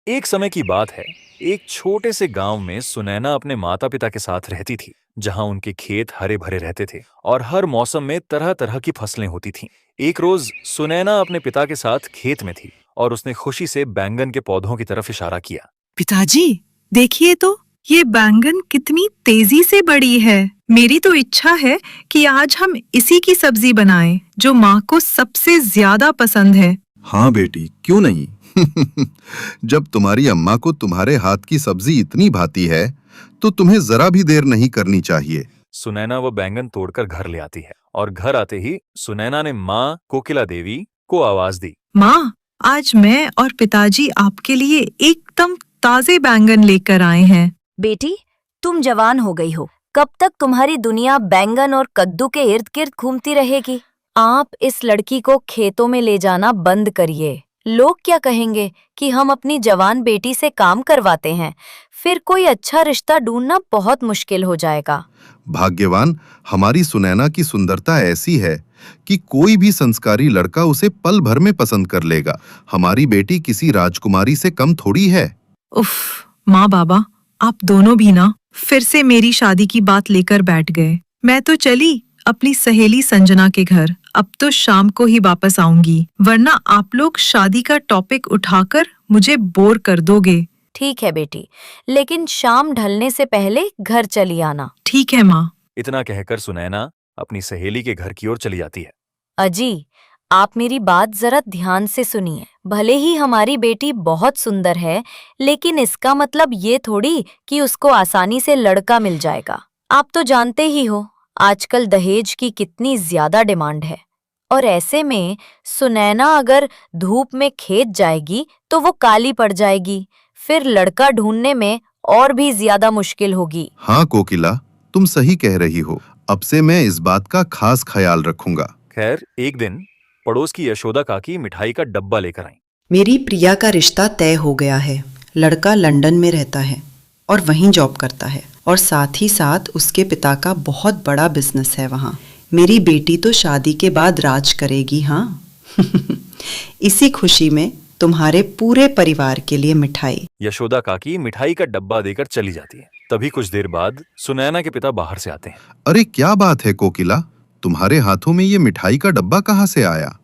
एक समय की बात है। एक छोटे से गांव में सुनैना अपने माता पिता के साथ रहती थी, जहां उनके खेत हरे भरे रहते थे और हर मौसम में तरह तरह की फसलें होती थीं। एक रोज सुनैना अपने पिता के साथ खेत में थी और उसने खुशी से बैंगन के पौधों की तरफ इशारा किया। पिताजी, देखिए तो, ये बैंगन कितनी तेजी से बढ़ी है। मेरी तो इच्छा है कि आज हम इसी की सब्जी बनाएं, जो माँ को सबसे ज्यादा पसंद है। हाँ बेटी, क्यों नहीं। जब तुम्हारी अम्मा को तुम्हारे हाथ की सब्जी इतनी भाती है, तो तुम्हें जरा भी देर नहीं करनी चाहिए। सुनैना वो बैंगन तोड़कर घर ले आती है और घर आते ही सुनैना ने माँ कोकिला देवी को आवाज दी। माँ, आज मैं और पिताजी आपके लिए एकदम ताजे बैंगन लेकर आए हैं। बेटी, तुम जवान हो गई हो। कब तक तुम्हारी दुनिया बैंगन और कद्दू के इर्द गिर्द घूमती रहेगी? आप इस लड़की को खेतों में ले जाना बंद करिए। लोग क्या कहेंगे कि हम अपनी जवान बेटी से काम करवाते हैं। फिर कोई अच्छा रिश्ता ढूंढना बहुत मुश्किल हो जाएगा। भाग्यवान हमारी सुनैना की सुंदरता ऐसी है कि कोई भी संस्कारी लड़का उसे पल भर में पसंद कर लेगा। हमारी बेटी किसी राजकुमारी से कम थोड़ी है। उफ, माँ बाबा, आप दोनों भी ना फिर से मेरी शादी की बात लेकर बैठ गए। मैं तो चली अपनी सहेली संजना के घर। अब तो शाम को ही वापस आऊंगी, वरना आप लोग शादी का टॉपिक उठाकर मुझे बोर कर दोगे। ठीक है बेटी, लेकिन शाम ढलने से पहले घर चली आना। ठीक है माँ। इतना कहकर सुनैना अपनी सहेली के घर की ओर चली जाती है। अजी, आप मेरी बात जरा ध्यान से सुनिए। भले ही हमारी बेटी बहुत सुंदर है, लेकिन इसका मतलब ये थोड़ी कि उसको आसानी से लड़का मिल जाएगा। आप तो जानते ही हो, आजकल दहेज की कितनी ज्यादा डिमांड है। और ऐसे में सुनैना अगर धूप में खेत जाएगी तो वो काली पड़ जाएगी। फिर लड़का ढूंढने में और भी ज्यादा मुश्किल होगी। हाँ कोकिला, तुम सही कह रही हो। अब से मैं इस बात का खास ख्याल रखूंगा। खैर, एक दिन पड़ोस की यशोदा काकी मिठाई का डब्बा लेकर आईं। मेरी प्रिया का रिश्ता तय हो गया है। लड़का लंदन में रहता है और वहीं जॉब करता है, और साथ ही साथ उसके पिता का बहुत बड़ा बिजनेस है वहाँ। मेरी बेटी तो शादी के बाद राज करेगी। हाँ। इसी खुशी में तुम्हारे पूरे परिवार के लिए मिठाई। यशोदा काकी मिठाई का डब्बा देकर चली जाती है। तभी कुछ देर बाद सुनैना के पिता बाहर से आते हैं। अरे क्या बात है कोकिला, तुम्हारे हाथों में ये मिठाई का डब्बा कहाँ से आया?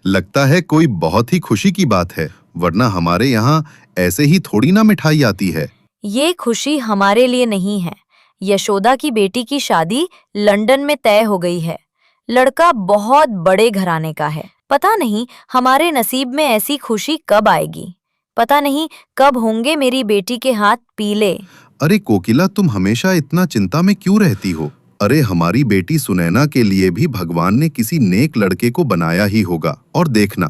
लगता है कोई बहुत ही खुशी की बात है, वरना हमारे यहाँ ऐसे ही थोड़ी ना मिठाई आती है। ये खुशी हमारे लिए नहीं है। यशोदा की बेटी की शादी लंदन में तय हो गई है। लड़का बहुत बड़े घराने का है। पता नहीं हमारे नसीब में ऐसी खुशी कब आएगी। पता नहीं कब होंगे मेरी बेटी के हाथ पीले। अरे कोकिला, तुम हमेशा इतना चिंता में क्यों रहती हो? अरे हमारी बेटी सुनैना के लिए भी भगवान ने किसी नेक लड़के को बनाया ही होगा, और देखना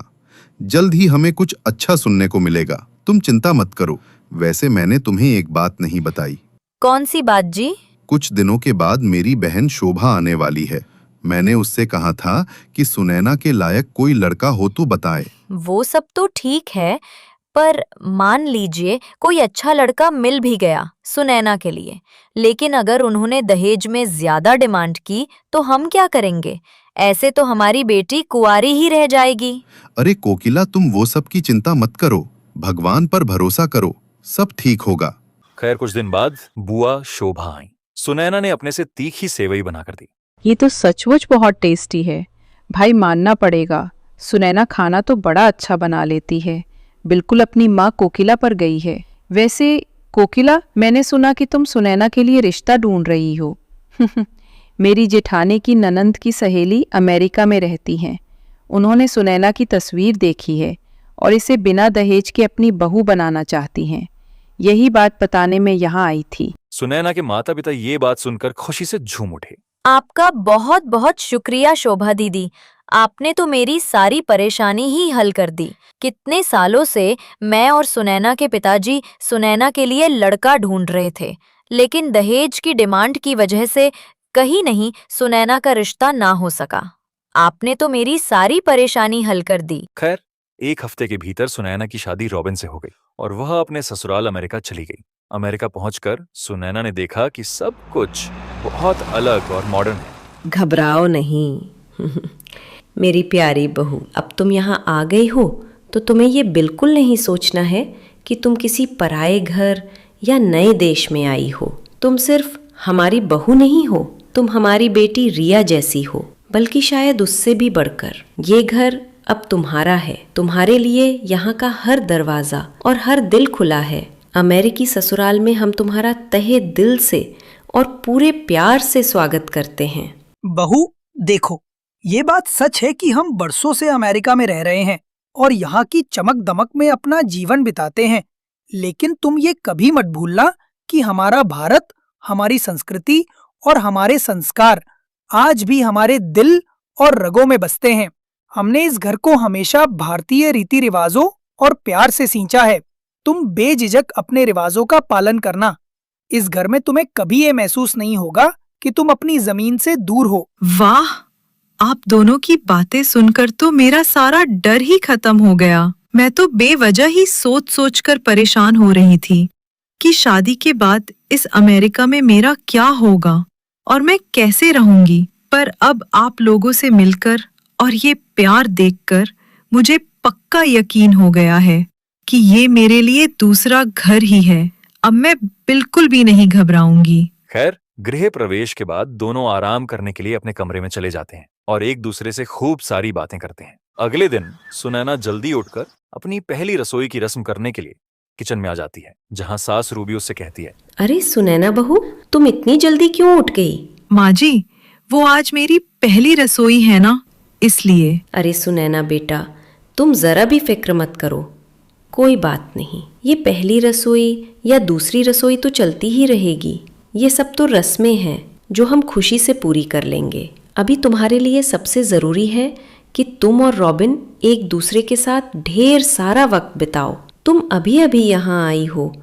जल्द ही हमें कुछ अच्छा सुनने को मिलेगा। तुम चिंता मत करो। वैसे मैंने तुम्हें एक बात नहीं बताई। कौन सी बात जी? कुछ दिनों के बाद मेरी बहन शोभा आने वाली है। मैंने उससे कहा था कि सुनैना के लायक कोई लड़का हो तो बताए। वो सब तो ठीक है, पर मान लीजिए कोई अच्छा लड़का मिल भी गया सुनैना के लिए, लेकिन अगर उन्होंने दहेज में ज्यादा डिमांड की तो हम क्या करेंगे? ऐसे तो हमारी बेटी कुंवारी ही रह जाएगी। अरे कोकिला, तुम वो सब की चिंता मत करो। भगवान पर भरोसा करो, सब ठीक होगा। खैर, कुछ दिन बाद बुआ शोभा आई। सुनैना ने अपने से तीखी सेवई बनाकर दी। ये तो सचमुच बहुत टेस्टी है। भाई, मानना पड़ेगा, सुनैना खाना तो बड़ा अच्छा बना लेती है। बिल्कुल अपनी माँ कोकिला पर गई है। वैसे कोकिला, मैंने सुना कि तुम सुनैना के लिए रिश्ता ढूंढ रही हो। मेरी जेठानी की ननंद की सहेली अमेरिका में रहती हैं। उन्होंने सुनैना की तस्वीर देखी है और इसे बिना दहेज के अपनी बहू बनाना चाहती हैं। यही बात बताने में यहाँ आई थी। सुनैना के माता पिता ये बात सुनकर खुशी से झूम उठे। आपका बहुत बहुत शुक्रिया शोभा दीदी। आपने तो मेरी सारी परेशानी ही हल कर दी। कितने सालों से मैं और सुनैना के पिताजी सुनैना के लिए लड़का ढूंढ रहे थे, लेकिन दहेज की डिमांड की वजह से कहीं नहीं सुनैना का रिश्ता ना हो सका। आपने तो मेरी सारी परेशानी हल कर दी। खैर, एक हफ्ते के भीतर सुनैना की शादी रॉबिन से हो गई और वह अपने ससुराल अमेरिका चली गई। अमेरिका पहुंचकर सुनैना ने देखा कि सब कुछ बहुत अलग और मॉडर्न है। घबराओ नहीं। मेरी प्यारी बहू, अब तुम यहाँ आ गई हो तो तुम्हें ये बिल्कुल नहीं सोचना है कि तुम किसी पराये घर या नए देश में आई हो। तुम सिर्फ हमारी बहू नहीं हो, तुम हमारी बेटी रिया जैसी हो, बल्कि शायद उससे भी बढ़कर। ये घर अब तुम्हारा है। तुम्हारे लिए यहाँ का हर दरवाज़ा और हर दिल खुला है। अमेरिकी ससुराल में हम तुम्हारा तहे दिल से और पूरे प्यार से स्वागत करते हैं। बहू देखो, ये बात सच है कि हम बरसों से अमेरिका में रह रहे हैं और यहाँ की चमक दमक में अपना जीवन बिताते हैं, लेकिन तुम ये कभी मत भूलना कि हमारा भारत, हमारी संस्कृति और हमारे संस्कार आज भी हमारे दिल और रगों में बसते हैं। हमने इस घर को हमेशा भारतीय रीति रिवाजों और प्यार से सींचा है। तुम बेझिझक अपने रिवाजों का पालन करना। इस घर में तुम्हें कभी ये महसूस नहीं होगा कि तुम अपनी जमीन से दूर हो। वाह, आप दोनों की बातें सुनकर तो मेरा सारा डर ही खत्म हो गया। मैं तो बेवजह ही सोच सोच कर परेशान हो रही थी कि शादी के बाद इस अमेरिका में मेरा क्या होगा और मैं कैसे रहूंगी। पर अब आप लोगों से मिलकर और ये प्यार देखकर मुझे पक्का यकीन हो गया है कि ये मेरे लिए दूसरा घर ही है। अब मैं बिल्कुल भी नहीं घबराऊंगी। खैर, गृह प्रवेश के बाद दोनों आराम करने के लिए अपने कमरे में चले जाते हैं और एक दूसरे से खूब सारी बातें करते हैं। अगले दिन सुनैना जल्दी उठकर अपनी पहली रसोई की रस्म करने के लिए किचन में आ जाती है, जहां सास रूबी उससे कहती है, अरे सुनैना बहू, तुम इतनी जल्दी क्यों उठ गई? माँ जी, वो आज मेरी पहली रसोई है ना, इसलिए। अरे सुनैना बेटा, तुम जरा भी फिक्र मत करो, कोई बात नहीं। ये पहली रसोई या दूसरी रसोई तो चलती ही रहेगी। ये सब तो रस्में हैं जो हम खुशी से पूरी कर लेंगे। अभी तुम्हारे लिए सबसे ज़रूरी है कि तुम और रॉबिन एक दूसरे के साथ ढेर सारा वक्त बिताओ। तुम अभी अभी यहाँ आई हो,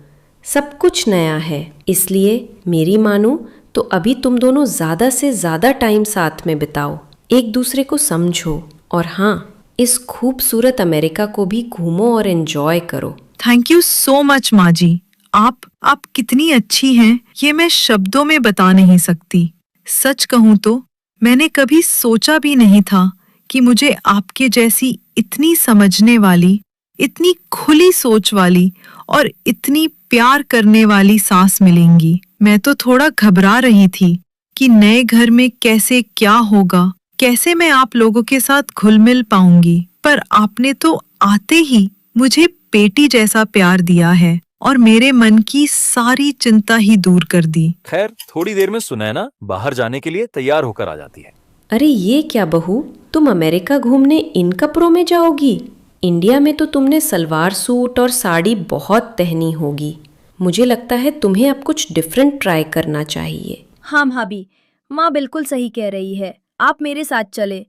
सब कुछ नया है, इसलिए मेरी मानो तो अभी तुम दोनों ज़्यादा से ज़्यादा टाइम साथ में बिताओ, एक दूसरे को समझो और हाँ, इस खूबसूरत अमेरिका को भी घूमो और एंजॉय करो। थैंक यू सो मच माँ जी। आप कितनी अच्छी हैं, ये मैं शब्दों में बता नहीं सकती। सच कहूँ तो मैंने कभी सोचा भी नहीं था कि मुझे आपके जैसी इतनी समझने वाली, इतनी खुली सोच वाली और इतनी प्यार करने वाली सास मिलेंगी। मैं तो थोड़ा घबरा रही थी कि नए घर में कैसे क्या होगा, कैसे मैं आप लोगों के साथ घुल मिल पाऊंगी। पर आपने तो आते ही मुझे बेटी जैसा प्यार दिया है और मेरे मन की सारी चिंता ही दूर कर दी। खैर, थोड़ी देर में सुनैना बाहर जाने के लिए तैयार होकर आ जाती है। अरे ये क्या बहू, तुम अमेरिका घूमने इन कपड़ों में जाओगी? इंडिया में तो तुमने सलवार सूट और साड़ी बहुत पहनी होगी। मुझे लगता है तुम्हें अब कुछ डिफरेंट ट्राई करना चाहिए। हाँ भाभी, माँ बिल्कुल सही कह रही है। आप मेरे साथ चले,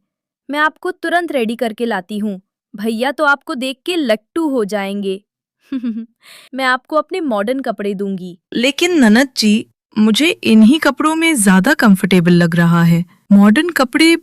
मैं आपको तुरंत रेडी करके लाती हूँ। भैया तो आपको देख के लट्टू हो जाएंगे। मैं आपको अपने मॉडर्न कपड़े दूंगी। लेकिन ननद जी, मुझे इन्हीं कपड़ों में ज्यादा कंफर्टेबल लग रहा है। मॉडर्न कपड़े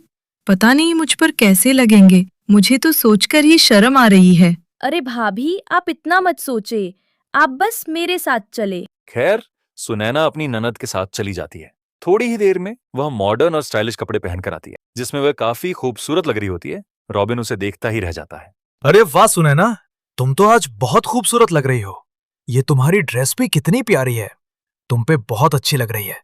पता नहीं मुझ पर कैसे लगेंगे। मुझे तो सोचकर ही शर्म आ रही है। अरे भाभी, आप इतना मत सोचे, आप बस मेरे साथ चले। खैर, सुनैना अपनी ननद के साथ चली जाती है। थोड़ी ही देर में वह मॉडर्न और स्टाइलिश कपड़े पहनकर आती है, जिसमें वह काफी खूबसूरत लग रही होती है। रॉबिन उसे देखता ही रह जाता है। अरे वाह सुनैना, तुम तो आज बहुत खूबसूरत लग रही हो। ये तुम्हारी ड्रेस भी कितनी प्यारी है, तुम पे बहुत अच्छी लग रही है।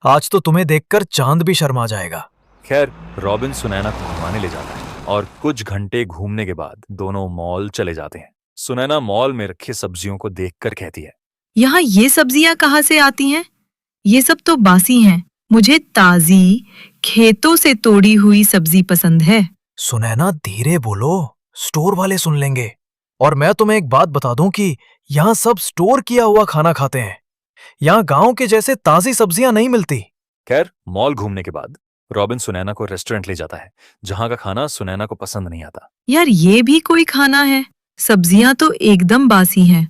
आज तो तुम्हें देखकर चांद भी शर्मा जाएगा। खैर, रॉबिन सुनैना को घुमाने ले जाता है और कुछ घंटे घूमने के बाद दोनों मॉल चले जाते हैं। सुनैना मॉल में रखी सब्जियों को देखकर कहती है, यहाँ ये सब्जियाँ कहाँ से आती हैं? ये सब तो बासी हैं। मुझे ताजी खेतों से तोड़ी हुई सब्जी पसंद है। सुनैना धीरे बोलो, स्टोर वाले सुन लेंगे। और मैं तुम्हें एक बात बता दूं कि यहाँ सब स्टोर किया हुआ खाना खाते हैं। यहाँ गांव के जैसे ताजी सब्जियां नहीं मिलती। खैर, मॉल घूमने के बाद रॉबिन सुनैना को रेस्टोरेंट ले जाता है, जहाँ का खाना सुनैना को पसंद नहीं आता। यार, ये भी कोई खाना है? सब्जियां तो एकदम बासी हैं।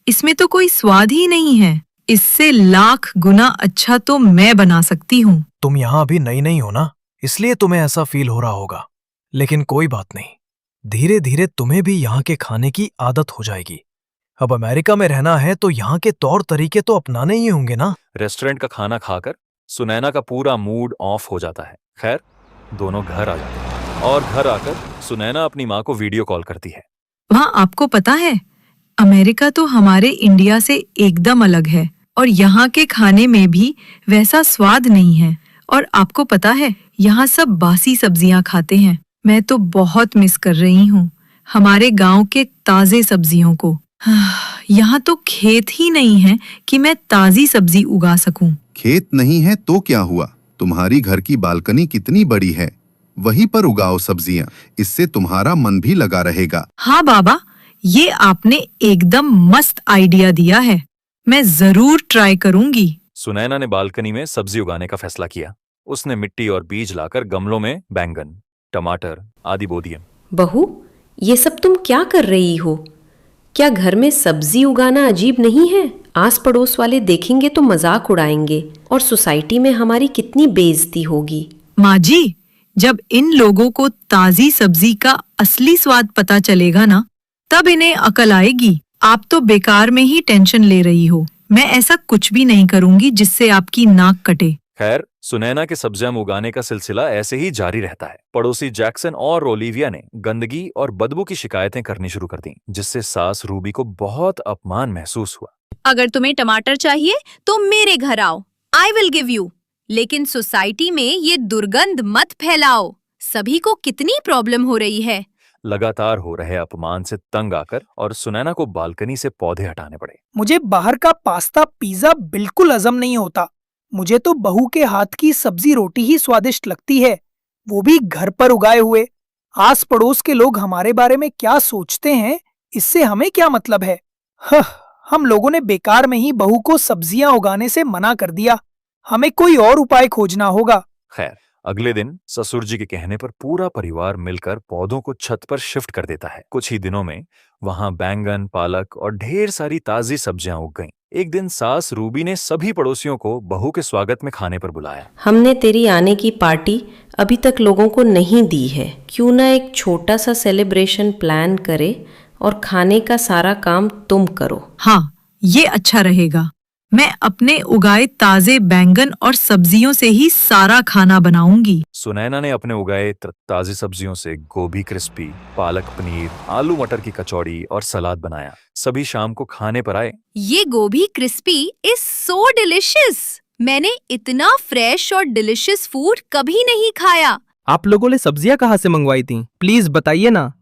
इसमें तो कोई स्वाद ही नहीं है। इससे लाख गुना अच्छा तो मैं बना सकती हूँ। तुम यहाँ अभी नई नहीं हो ना, इसलिए तुम्हें ऐसा फील हो रहा होगा। लेकिन कोई बात नहीं, धीरे धीरे तुम्हें भी यहाँ के खाने की आदत हो जाएगी। अब अमेरिका में रहना है तो यहाँ के तौर तरीके तो अपनाने ही होंगे ना। रेस्टोरेंट का खाना खाकर सुनैना का पूरा मूड ऑफ हो जाता है। खैर, दोनों घर आ जाते हैं और घर आकर सुनैना अपनी माँ को वीडियो कॉल करती है। वहाँ आपको पता है, अमेरिका तो हमारे इंडिया से एकदम अलग है और यहाँ के खाने में भी वैसा स्वाद नहीं है। और आपको पता है, यहाँ सब बासी सब्जियाँ खाते हैं। मैं तो बहुत मिस कर रही हूँ हमारे गांव के ताजे सब्जियों को। यहाँ तो खेत ही नहीं है कि मैं ताजी सब्जी उगा सकूं। खेत नहीं है तो क्या हुआ, तुम्हारी घर की बालकनी कितनी बड़ी है, वहीं पर उगाओ सब्जियां, इससे तुम्हारा मन भी लगा रहेगा। हाँ बाबा, ये आपने एकदम मस्त आइडिया दिया है, मैं जरूर ट्राई करूंगी। सुनैना ने बालकनी में सब्जी उगाने का फैसला किया। उसने मिट्टी और बीज लाकर गमलों में बैंगन, टमाटर आदि बो दिए। बहू, ये सब तुम क्या कर रही हो? क्या घर में सब्जी उगाना अजीब नहीं है? आस पड़ोस वाले देखेंगे तो मजाक उड़ाएंगे और सोसाइटी में हमारी कितनी बेइज्जती होगी। माँ जी, जब इन लोगों को ताजी सब्जी का असली स्वाद पता चलेगा ना, तब इन्हें अकल आएगी। आप तो बेकार में ही टेंशन ले रही हो। मैं ऐसा कुछ भी नहीं करूंगी जिससे आपकी नाक कटे। खैर, सुनैना के सब्जियां उगाने का सिलसिला ऐसे ही जारी रहता है। पड़ोसी जैक्सन और ओलिविया ने गंदगी और बदबू की शिकायतें करनी शुरू कर दी, जिससे सास रूबी को बहुत अपमान महसूस हुआ। अगर तुम्हें टमाटर चाहिए तो मेरे घर आओ, आई विल गिव यू। लेकिन सोसाइटी में ये दुर्गंध मत फैलाओ, सभी को कितनी प्रॉब्लम हो रही है। लगातार हो रहे अपमान से तंग आकर और सुनैना को बालकनी से पौधे हटाने पड़े। मुझे बाहर का पास्ता पिज्जा बिल्कुल हजम नहीं होता। मुझे तो बहू के हाथ की सब्जी रोटी ही स्वादिष्ट लगती है, वो भी घर पर उगाए हुए। आस पड़ोस के लोग हमारे बारे में क्या सोचते हैं, इससे हमें क्या मतलब है। हम लोगों ने बेकार में ही बहू को सब्जियां उगाने से मना कर दिया। हमें कोई और उपाय खोजना होगा। खैर, अगले दिन ससुर जी के कहने पर पूरा परिवार मिलकर पौधों को छत पर शिफ्ट कर देता है। कुछ ही दिनों में वहां बैंगन, पालक और ढेर सारी ताजी सब्जियां उग गईं। एक दिन सास रूबी ने सभी पड़ोसियों को बहू के स्वागत में खाने पर बुलाया। हमने तेरी आने की पार्टी अभी तक लोगों को नहीं दी है, क्यों ना एक छोटा सा सेलिब्रेशन प्लान करे और खाने का सारा काम तुम करो। हाँ, ये अच्छा रहेगा। मैं अपने उगाए ताजे बैंगन और सब्जियों से ही सारा खाना बनाऊंगी। सुनैना ने अपने उगाए ताजी सब्जियों से गोभी क्रिस्पी, पालक पनीर, आलू मटर की कचौड़ी और सलाद बनाया। सभी शाम को खाने पर आए। ये गोभी क्रिस्पी इज सो डिलिशियस। मैंने इतना फ्रेश और डिलिशियस फूड कभी नहीं खाया। आप लोगों ने सब्जियां कहाँ से मंगवाई थी? प्लीज बताइए ना।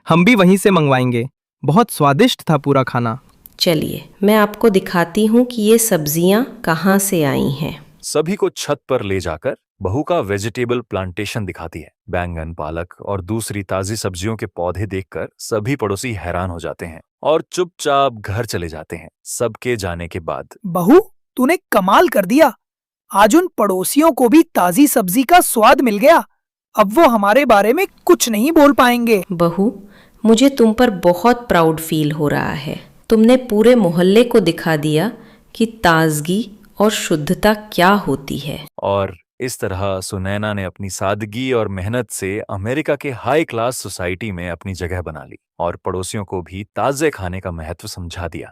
हम भी वहीं से मंगवाएंगे। बहुत स्वादिष्ट था पूरा खाना। चलिए, मैं आपको दिखाती हूँ कि ये सब्जियां कहाँ से आई हैं। सभी को छत पर ले जाकर बहू का वेजिटेबल प्लांटेशन दिखाती है। बैंगन, पालक और दूसरी ताजी सब्जियों के पौधे देखकर सभी पड़ोसी हैरान हो जाते हैं और चुपचाप घर चले जाते हैं। सबके जाने के बाद बहू, तूने कमाल कर दिया। आज उन पड़ोसियों को भी ताजी सब्जी का स्वाद मिल गया। अब वो हमारे बारे में कुछ नहीं बोल पाएंगे। बहू, मुझे तुम पर बहुत प्राउड फील हो रहा है। तुमने पूरे मोहल्ले को दिखा दिया कि ताजगी और शुद्धता क्या होती है। और इस तरह सुनैना ने अपनी सादगी और मेहनत से अमेरिका के हाई क्लास सोसाइटी में अपनी जगह बना ली और पड़ोसियों को भी ताजे खाने का महत्व समझा दिया।